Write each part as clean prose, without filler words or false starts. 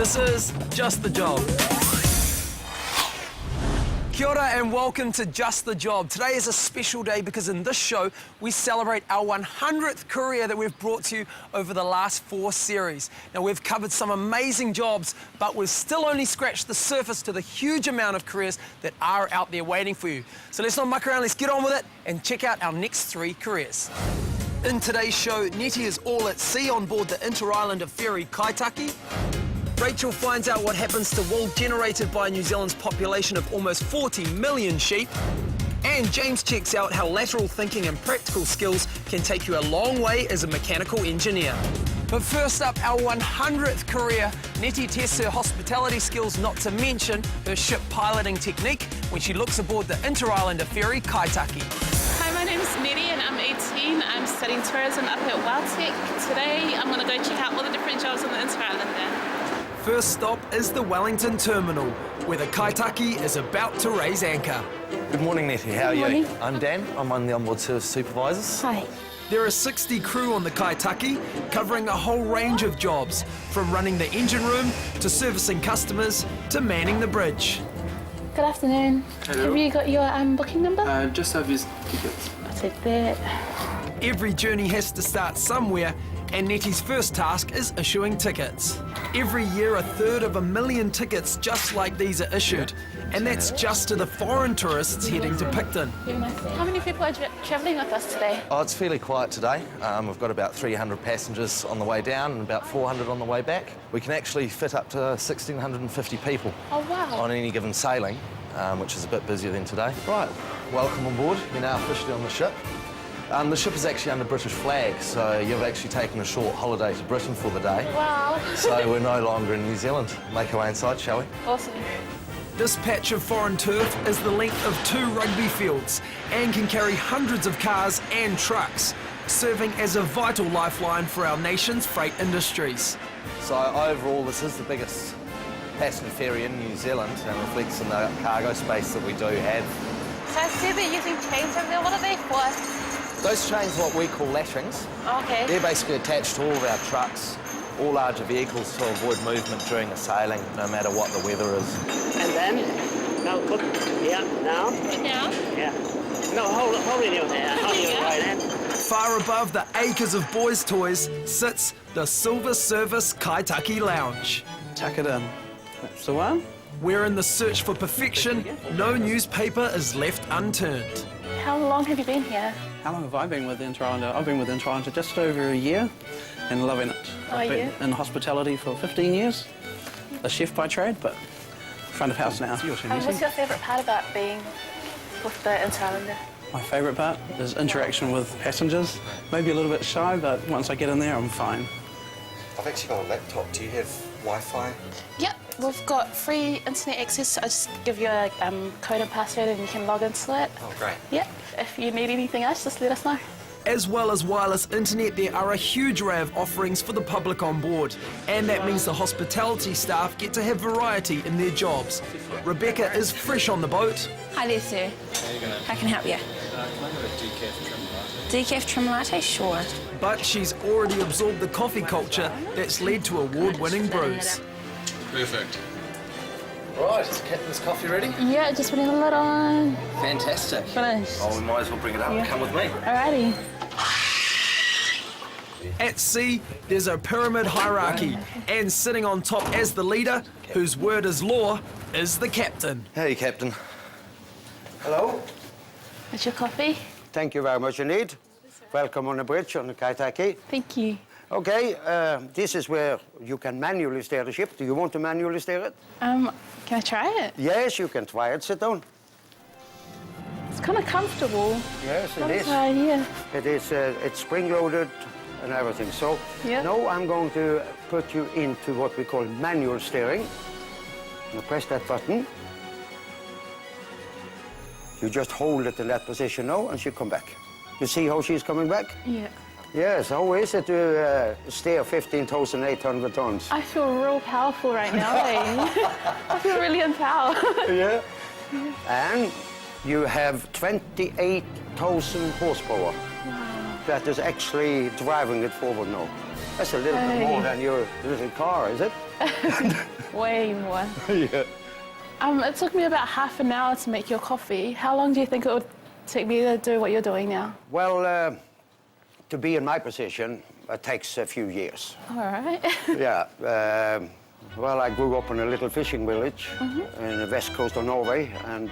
This is Just the Job. Kia ora and welcome to Just the Job. Today is a special day because in this show we celebrate our 100th career that we've brought to you over the last 4 series. Now we've covered some amazing jobs, but we've still only scratched the surface to the huge amount of careers that are out there waiting for you. So let's not muck around, let's get on with it and check out our next 3 careers. In today's show, Nettie is all at sea on board the Inter-Islander ferry Kaitaki. Rachel finds out what happens to wool generated by New Zealand's population of almost 40 million sheep. And James checks out how lateral thinking and practical skills can take you a long way as a mechanical engineer. But first up, our 100th career, Nettie tests her hospitality skills, not to mention her ship piloting technique when she looks aboard the Inter-Islander ferry Kaitaki. Hi, my name is Nettie and I'm 18. I'm studying tourism up at Welltech. Today I'm going to go check out all the different jobs on the Inter-Islander. First stop is the Wellington terminal, where the Kaitaki is about to raise anchor. Good morning, Nettie. How are you? morning. I'm Dan. I'm one of the onboard service supervisors. Hi. There are 60 crew on the Kaitaki, covering a whole range of jobs, from running the engine room, to servicing customers, to manning the bridge. Good afternoon. Hello. Have you got your booking number? Just have his tickets. I'll take that. Every journey has to start somewhere, and Nettie's first task is issuing tickets. Every year, 1/3 of a million tickets just like these are issued, and that's just to the foreign tourists heading to Picton. Have a nice day. How many people are travelling with us today? Oh, it's fairly quiet today. We've got about 300 passengers on the way down and about 400 on the way back. We can actually fit up to 1,650 people Oh, wow. on any given sailing, which is a bit busier than today. Right, welcome on board. You're now officially on the ship. The ship is actually under British flag, so you've actually taken a short holiday to Britain for the day. Wow. So we're no longer in New Zealand. Make our way inside, shall we? Awesome. This patch of foreign turf is the length of 2 rugby fields and can carry hundreds of cars and trucks, serving as a vital lifeline for our nation's freight industries. So overall, this is the biggest passenger ferry in New Zealand and reflects on the cargo space that we do have. So I see they're using chains over there. What are they for? Those chains are what we call latchings. Okay. They're basically attached to all of our trucks, all larger vehicles, to avoid movement during a sailing, no matter what the weather is. And then, now put, yeah, now. Now? Yeah. No, hold it in your hand. Hold it in your right hand. Far above the acres of boys' toys sits the Silver Service Kaitaki Lounge. Tuck it in. That's the one. Where in the search for perfection, no newspaper is left unturned. How long have you been here? How long have I been with the Inter-Islander? I've been with the Inter-Islander just over a year and loving it. Oh, I've been yeah? in hospitality for 15 years. A chef by trade, but front of house now. What's your favourite part about being with the Inter-Islander? My favourite part is interaction with passengers. Maybe a little bit shy, but once I get in there, I'm fine. I've actually got a laptop. Do you have Wi-Fi? Yep, we've got free internet access. I just give you a code and password and you can log into it. Oh, great. Yep, if you need anything else, just let us know. As well as wireless internet, there are a huge array of offerings for the public on board. And that means the hospitality staff get to have variety in their jobs. Rebecca is fresh on the boat. Hi there, sir. How can I help you? Can I have a decaf trim latte? Decaf trim latte? Sure. But she's already absorbed the coffee culture that's led to award-winning brews. Perfect. Right, is Captain's coffee ready? Yeah, just putting the lid on. Fantastic. Finished. Oh, we might as well bring it up. Yeah. Come with me. Alrighty. At sea, there's a pyramid hierarchy, and sitting on top as the leader, whose word is law, is the captain. Hey, Captain. Hello. That's your coffee. Thank you very much indeed. Welcome on the bridge on the Kaitaki. Thank you. Okay, this is where you can manually steer the ship. Do you want to manually steer it? Can I try it? Yes, you can try it. Sit down. It's kind of comfortable. Yes, it is. Yeah. It is. It's spring-loaded and everything. So Yeah. now I'm going to put you into what we call manual steering. Now press that button. You just hold it in that position now, and she'll come back. You see how she's coming back? Yeah. Yes. How is it to steer 15,800 tons? I feel real powerful right now, eh? I feel really empowered. Yeah. And you have 28,000 horsepower. Wow. That is actually driving it forward now. That's a little bit more than your little car, is it? Way more. Yeah. It took me about half an hour to make your coffee. How long do you think it would take me to do what you're doing now? Well, to be in my position, it takes a few years. All right. Yeah. Well, I grew up in a little fishing village in the west coast of Norway, and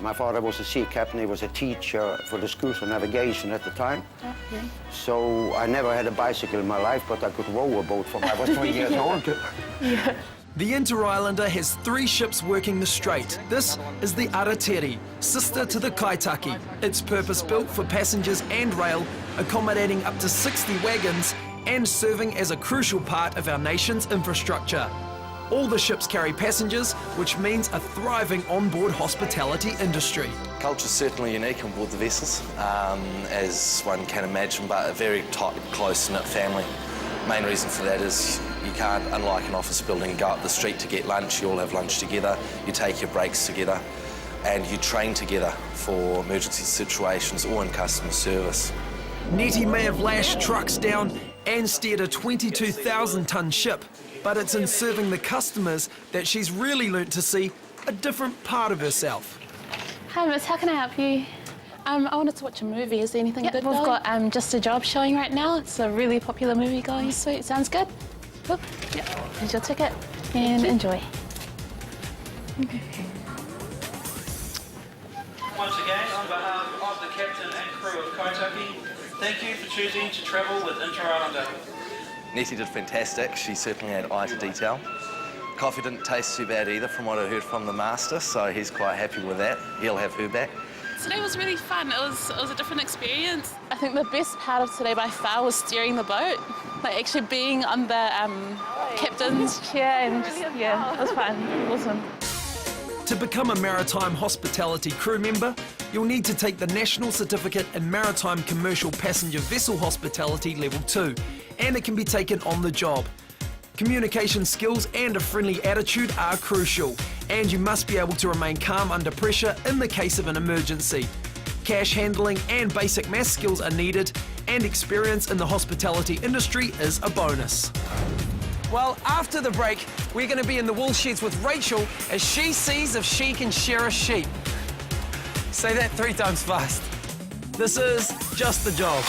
my father was a sea captain. He was a teacher for the school for navigation at the time. Okay. So I never had a bicycle in my life, but I could row a boat from I was 20 years old. Yeah. The Inter-Islander has 3 ships working the strait. This is the Aratiri, sister to the Kaitaki. It's purpose-built for passengers and rail, accommodating up to 60 wagons and serving as a crucial part of our nation's infrastructure. All the ships carry passengers, which means a thriving onboard hospitality industry. Culture's certainly unique on board the vessels, as one can imagine, but a very tight, close-knit family. Main reason for that is you can't, unlike an office building, go up the street to get lunch. You all have lunch together, you take your breaks together, and you train together for emergency situations or in customer service. Nettie may have lashed trucks down and steered a 22,000-tonne ship, but it's in serving the customers that she's really learnt to see a different part of herself. Hi, miss. How can I help you? I wanted to watch a movie. Is there anything good? We've going? got Just a Job showing right now. It's a really popular movie going. Sweet. Sounds good. Cool. Yeah. Here's your ticket and enjoy. Once again, on behalf of the captain and crew of Kaitaki, thank you for choosing to travel with Inter-Islander. Nettie did fantastic. She certainly had eye to detail. Coffee didn't taste too bad either, from what I heard from the master, so he's quite happy with that. He'll have her back. Today was really fun. It was a different experience. I think the best part of today by far was steering the boat. Like actually being on the captain's chair and just, yeah, it was fun. Awesome. To become a Maritime Hospitality crew member, you'll need to take the National Certificate in Maritime Commercial Passenger Vessel Hospitality Level 2, and it can be taken on the job. Communication skills and a friendly attitude are crucial, and you must be able to remain calm under pressure in the case of an emergency. Cash handling and basic math skills are needed, and experience in the hospitality industry is a bonus. Well, after the break, we're going to be in the wool sheds with Rachel as she sees if she can shear a sheep. Say that 3 times fast. This is Just the Job.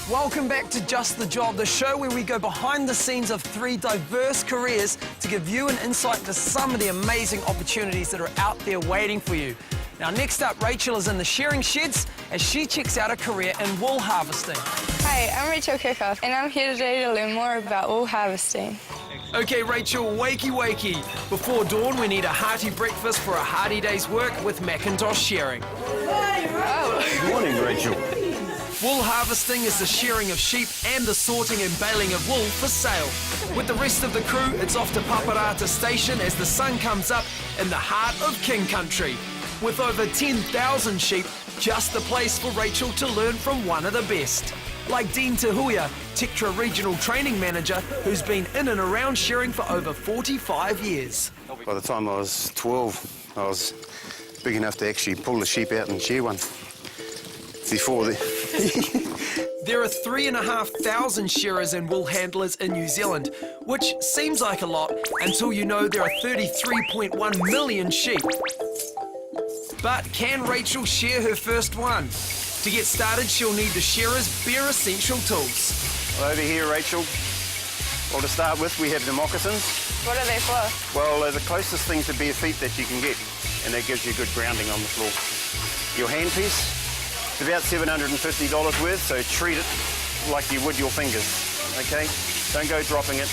Welcome back to Just the Job, the show where we go behind the scenes of 3 diverse careers to give you an insight to some of the amazing opportunities that are out there waiting for you. Now, next up, Rachel is in the shearing sheds as she checks out a career in wool harvesting. Hi, I'm Rachel Kirchhoff, and I'm here today to learn more about wool harvesting. Okay, Rachel, wakey wakey. Before dawn, we need a hearty breakfast for a hearty day's work with Macintosh shearing. Good morning, Rachel. Wool harvesting is the shearing of sheep and the sorting and baling of wool for sale. With the rest of the crew, it's off to Paparata Station as the sun comes up in the heart of King Country. With over 10,000 sheep, just the place for Rachel to learn from one of the best. Like Dean Tahuya, Tektra Regional Training Manager, who's been in and around shearing for over 45 years. By the time I was 12, I was big enough to actually pull the sheep out and shear one. Before There are 3,500 shearers and wool handlers in New Zealand, which seems like a lot until you know there are 33.1 million sheep. But can Rachel shear her first one? To get started, she'll need the shearer's bare essential tools. well, over here, Rachel, well, to start with, we have the moccasins. What are they for? Well, they're the closest thing to bare feet that you can get, and that gives you good grounding on the floor. Your handpiece, it's about $750 worth, so treat it like you would your fingers, okay? Don't go dropping it.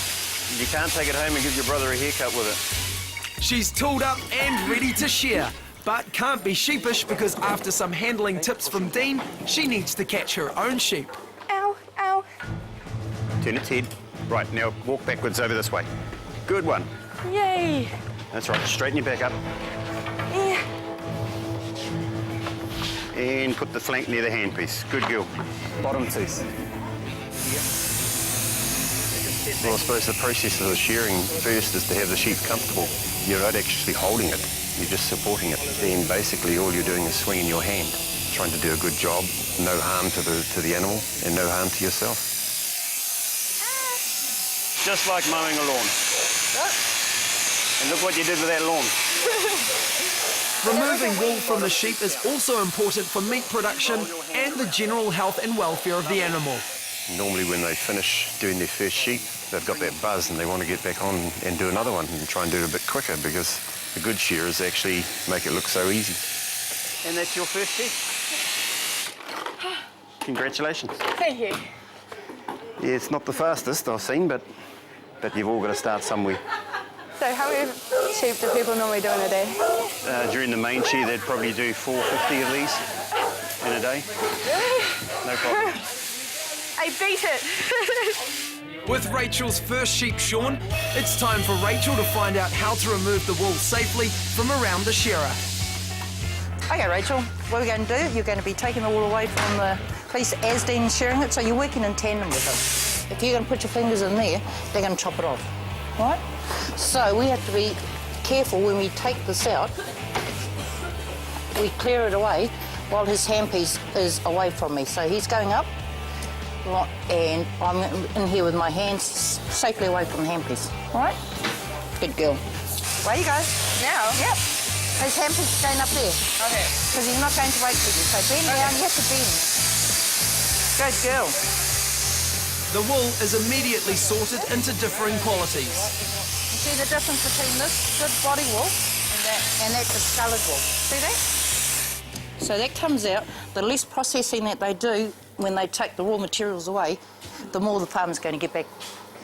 You can't take it home and give your brother a haircut with it. She's tooled up and ready to shear, but can't be sheepish because after some handling tips from Dean, she needs to catch her own sheep. Ow, ow. Turn its head. Right, now walk backwards over this way. Good one. Yay. That's right, straighten your back up. Yeah. And put the flank near the handpiece. Good girl. Bottom tooth. Well, I suppose the process of the shearing first is to have the sheep comfortable. You're not actually holding it, you're just supporting it. Then basically all you're doing is swinging your hand, trying to do a good job, no harm to the animal and no harm to yourself. just like mowing a lawn. And look what you did with that lawn. Removing wool from the sheep is also important for meat production and the general health and welfare of the animal. Normally when they finish doing their first sheep, they've got that buzz and they want to get back on and do another one and try and do it a bit quicker, because the good shearers actually make it look so easy. And that's your first sheep. Congratulations. Thank you. Yeah, it's not the fastest I've seen, but you've all got to start somewhere. So how many sheep do people normally do in a day? During the main shear, they'd probably do 450 of these in a day. No problem. I beat it. With Rachel's first sheep shorn, it's time for Rachel to find out how to remove the wool safely from around the shearer. Okay, Rachel, what we're going to do, you're going to be taking the wool away from the piece as Dean's shearing it, so you're working in tandem with him. If you're going to put your fingers in there, they're going to chop it off, right? So we have to be careful when we take this out. We clear it away while his handpiece is away from me. So he's going up, and I'm in here with my hands safely away from the handpiece, all right? Good girl. Away you go. Now? Yep. His handpiece is going up there. Okay. Because he's not going to wait for you. So bend down, you have to bend. Good girl. The wool is immediately sorted into differing qualities. You see the difference between this good body wool and that discoloured wool? See that? So that comes out. The less processing that they do when they take the raw materials away, the more the farmer's going to get back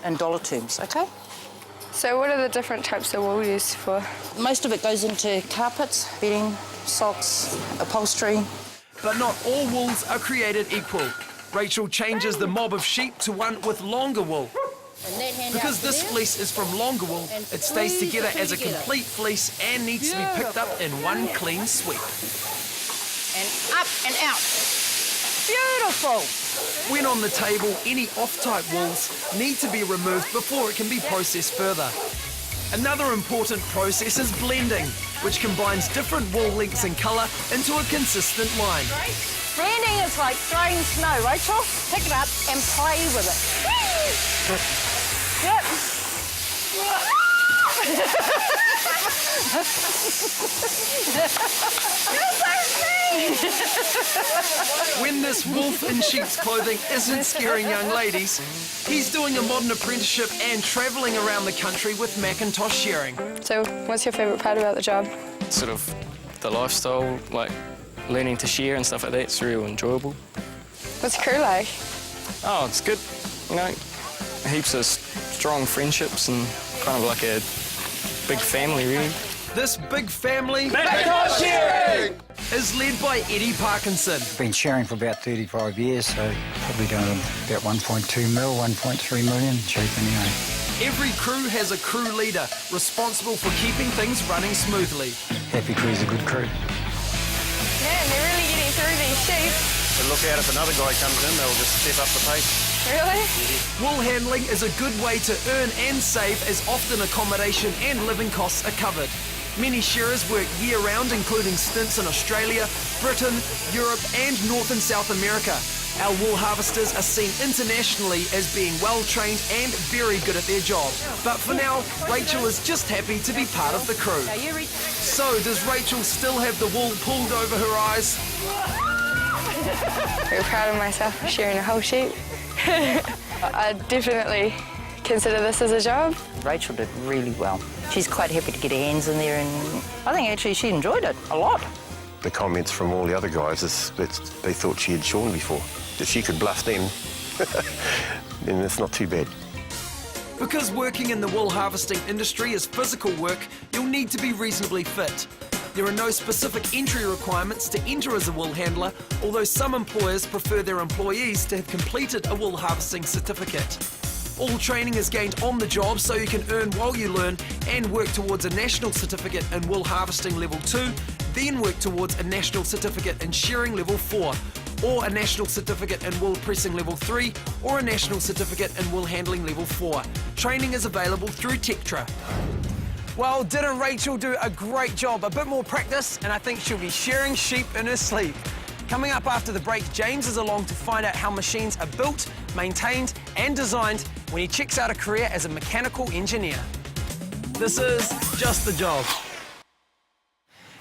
in dollar terms, okay? So what are the different types of wool used for? Most of it goes into carpets, bedding, socks, upholstery. But not all wools are created equal. Rachel changes the mob of sheep to one with longer wool. Because this fleece is from longer wool, it stays together as a complete fleece and needs to be picked up in one clean sweep. And up and out. Beautiful. When on the table, any off-type wools need to be removed before it can be processed further. Another important process is blending, which combines different wool lengths and colour into a consistent line. Blending is like throwing snow, Rachel. Pick it up and play with it. Yep. When this wolf in sheep's clothing isn't scaring young ladies, he's doing a modern apprenticeship and travelling around the country with Macintosh shearing. So what's your favourite part about the job? Sort of the lifestyle, like learning to shear and stuff like that, it's real enjoyable. What's the crew like? Oh, it's good, you know, heaps of strong friendships and kind of like a big family, really. This big family Macintosh shearing is led by Eddie Parkinson. Been shearing for about 35 years, so probably doing about 1.2 mil, 1.3 million sheep anyway. Every crew has a crew leader responsible for keeping things running smoothly. Happy crew's a good crew. Man, they're really getting through these sheep. So look out, if another guy comes in, they'll just step up the pace. Really? Wool handling is a good way to earn and save, as often accommodation and living costs are covered. Many shearers work year-round, including stints in Australia, Britain, Europe and North and South America. Our wool harvesters are seen internationally as being well-trained and very good at their job. But for now, Rachel is just happy to be part of the crew. So, does Rachel still have the wool pulled over her eyes? Very proud of myself for shearing a whole sheep. I definitely consider this as a job. Rachel did really well. She's quite happy to get her hands in there, and I think actually she enjoyed it a lot. The comments from all the other guys is that they thought she had shorn before. If she could bluff them, then it's not too bad. Because working in the wool harvesting industry is physical work, you'll need to be reasonably fit. There are no specific entry requirements to enter as a wool handler, although some employers prefer their employees to have completed a wool harvesting certificate. All training is gained on the job, so you can earn while you learn and work towards a national certificate in wool harvesting level 2, then work towards a national certificate in shearing level 4, or a national certificate in wool pressing level 3, or a national certificate in wool handling level 4. Training is available through Tectra. Well, didn't Rachel do a great job? A bit more practice and I think she'll be shearing sheep in her sleep. Coming up after the break, James is along to find out how machines are built, maintained and designed when he checks out a career as a mechanical engineer. This is Just the Job.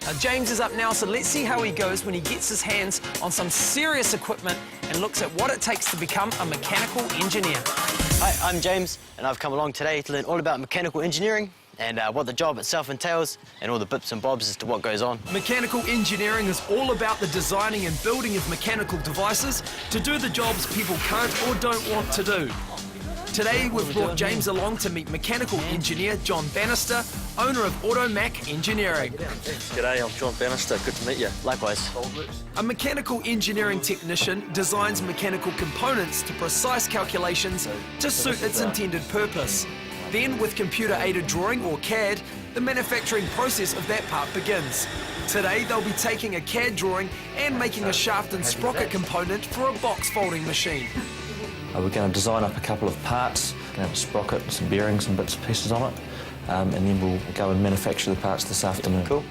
Now, James is up now, so let's see how he goes when he gets his hands on some serious equipment and looks at what it takes to become a mechanical engineer. Hi, I'm James, and I've come along today to learn all about mechanical engineering and what the job itself entails and all the bits and bobs as to what goes on. Mechanical engineering is all about the designing and building of mechanical devices to do the jobs people can't or don't want to do. Today, we've brought James along to meet mechanical engineer John Bannister, owner of Automac Engineering. G'day, I'm John Bannister. Good to meet you. Likewise. A mechanical engineering technician designs mechanical components to precise calculations to suit its intended purpose. Then, with computer-aided drawing or CAD, the manufacturing process of that part begins. Today, they'll be taking a CAD drawing and making a shaft and sprocket component for a box folding machine. We're going to design up a couple of parts, going to have a sprocket, some bearings and bits and pieces on it, and then we'll go and manufacture the parts this afternoon. Cool.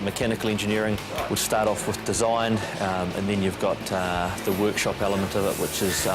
Mechanical engineering would start off with design, and then you've got the workshop element of it, which is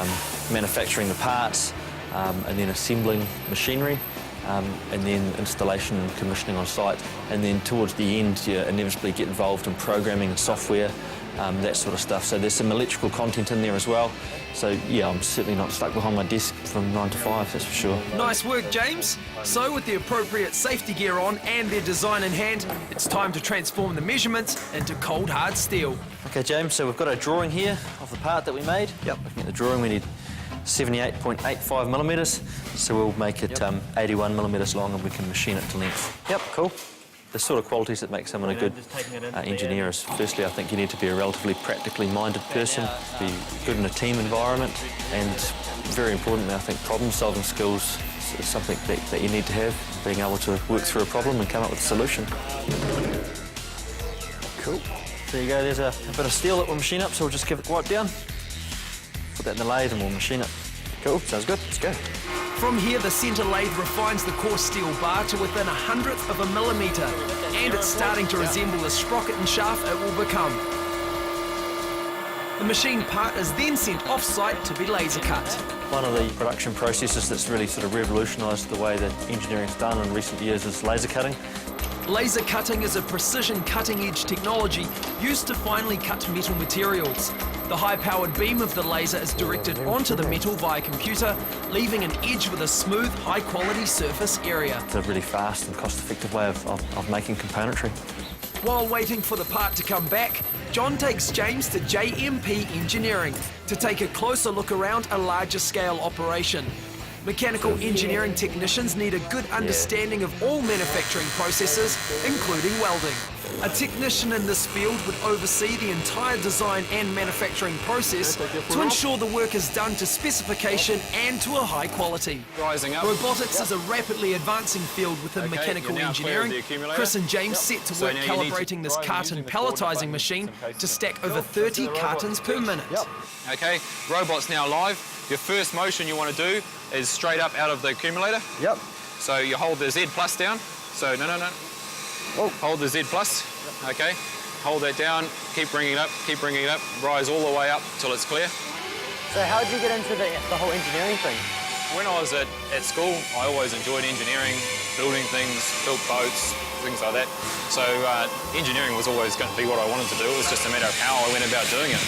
manufacturing the parts, and then assembling machinery, and then installation and commissioning on site. And then towards the end, you inevitably get involved in programming and software, that sort of stuff. So there's some electrical content in there as well. So yeah, I'm certainly not stuck behind my desk from 9 to 5, that's for sure. Nice work, James. So with the appropriate safety gear on and their design in hand, it's time to transform the measurements into cold, hard steel. Okay, James, so we've got a drawing here of the part that we made. Yep. Looking at the drawing, we need 78.85 millimetres, so we'll make it 81 millimetres long and we can machine it to length. Yep, cool. The sort of qualities that make someone a good engineer is, firstly, I think you need to be a relatively practically minded person, be good in a team environment, and very importantly, I think problem-solving skills is something that you need to have, being able to work through a problem and come up with a solution. Cool. There you go, there's a bit of steel that we'll machine up, so we'll just give it wipe down. Put that in the lathe and we'll machine it. Cool, sounds good, let's go. From here, the centre lathe refines the coarse steel bar to within 1/100th of a millimetre, and it's starting to resemble the sprocket and shaft it will become. The machine part is then sent off-site to be laser cut. One of the production processes that's really sort of revolutionised the way that engineering's done in recent years is laser cutting. Laser cutting is a precision cutting-edge technology used to finely cut metal materials. The high-powered beam of the laser is directed onto the metal via computer, leaving an edge with a smooth, high-quality surface area. It's a really fast and cost-effective way of making componentry. While waiting for the part to come back, John takes James to JMP Engineering to take a closer look around a larger-scale operation. Mechanical engineering technicians need a good understanding of all manufacturing processes, including welding. A technician in this field would oversee the entire design and manufacturing process to ensure the work is done to specification and to a high quality. Robotics is a rapidly advancing field within mechanical engineering. Chris and James set to work calibrating this carton palletising machine to stack over 30 cartons per minute. Okay, robot's now live. Your first motion you want to do is straight up out of the accumulator. Yep. So you hold the Z plus down. So no. Whoa. Hold the Z plus. Yep. Okay. Hold that down. Keep bringing it up. Keep bringing it up. Rise all the way up till it's clear. So how did you get into the whole engineering thing? When I was at school, I always enjoyed engineering, building things, built boats, things like that. So engineering was always going to be what I wanted to do. It was just a matter of how I went about doing it.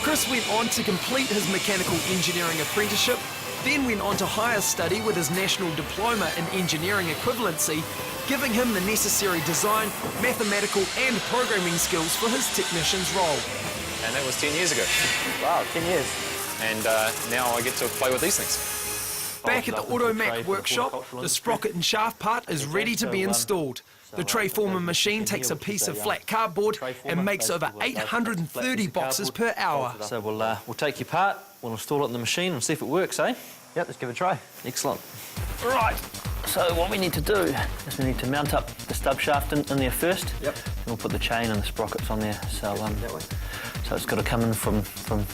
Chris went on to complete his mechanical engineering apprenticeship, then went on to higher study with his National Diploma in Engineering Equivalency, giving him the necessary design, mathematical and programming skills for his technician's role. And that was 10 years ago. Wow, 10 years. And now I get to play with these things. Back at the Automac workshop, the sprocket and shaft part is ready to be installed. The tray former machine takes a piece of flat cardboard and makes over 830 boxes per hour. So we'll take your part, we'll install it in the machine and see if it works, eh? Yep, let's give it a try. Excellent. Right, so what we need to do is we need to mount up the stub shaft in there first. Yep. And we'll put the chain and the sprockets on there. So it's got to come in from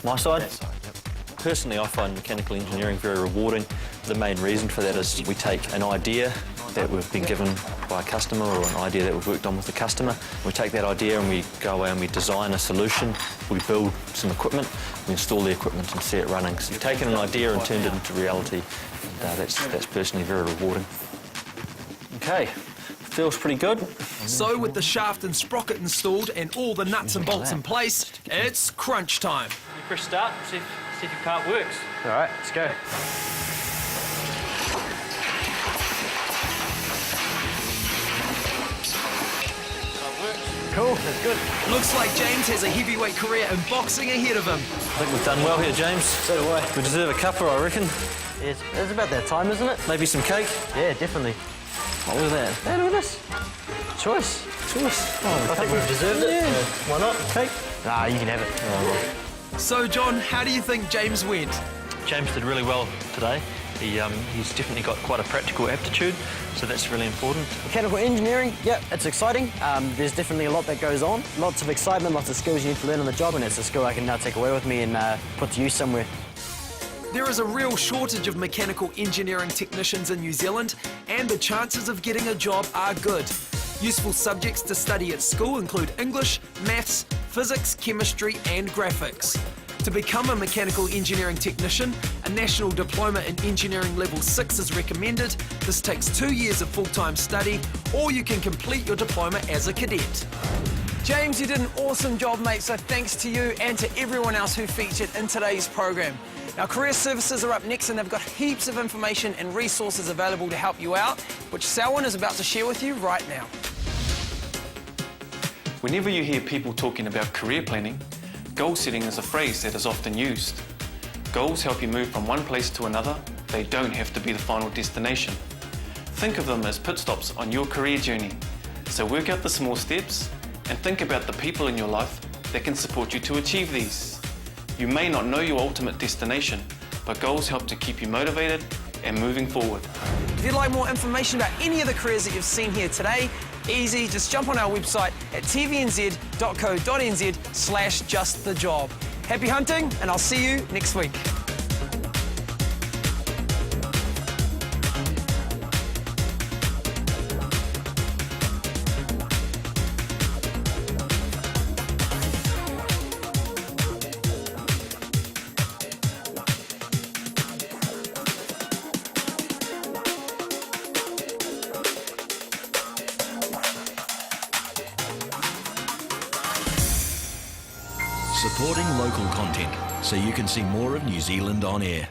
my side. That side, yep. Personally, I find mechanical engineering very rewarding. The main reason for that is we take an idea, that we've been given by a customer or an idea that we've worked on with the customer. We take that idea and we go away and we design a solution, we build some equipment, we install the equipment and see it running. So we've taken an idea and turned it into reality, and that's personally very rewarding. Okay, feels pretty good. So with the shaft and sprocket installed and all the nuts and bolts in place, it's crunch time. You press start, see if your part works. All right, let's go. Cool, that's good. Looks like James has a heavyweight career in boxing ahead of him. I think we've done well here, James. So do I. We deserve a cuppa, I reckon. It's about that time, isn't it? Maybe some cake? Yeah, definitely. Oh, look at that. Hey, look at this. Choice. Oh, I think we've deserved it. Yeah. Why not? Cake? Nah, you can have it. Oh. So, John, how do you think James went? James did really well today. He's definitely got quite a practical aptitude, so that's really important. Mechanical engineering, yeah, it's exciting. There's definitely a lot that goes on. Lots of excitement, lots of skills you need to learn on the job, and it's a skill I can now take away with me and put to use somewhere. There is a real shortage of mechanical engineering technicians in New Zealand, and the chances of getting a job are good. Useful subjects to study at school include English, maths, physics, chemistry and graphics. To become a mechanical engineering technician, a national diploma in engineering level 6 is recommended. This takes 2 years of full-time study, or you can complete your diploma as a cadet. James, you did an awesome job, mate, so thanks to you and to everyone else who featured in today's program. Now, career services are up next, and they've got heaps of information and resources available to help you out, which Selwyn is about to share with you right now. Whenever you hear people talking about career planning, goal setting is a phrase that is often used. Goals help you move from one place to another. They don't have to be the final destination. Think of them as pit stops on your career journey. So work out the small steps and think about the people in your life that can support you to achieve these. You may not know your ultimate destination, but goals help to keep you motivated and moving forward. If you'd like more information about any of the careers that you've seen here today, easy, just jump on our website at tvnz.co.nz/justthejob. Happy hunting, and I'll see you next week. Supporting local content so you can see more of New Zealand on air.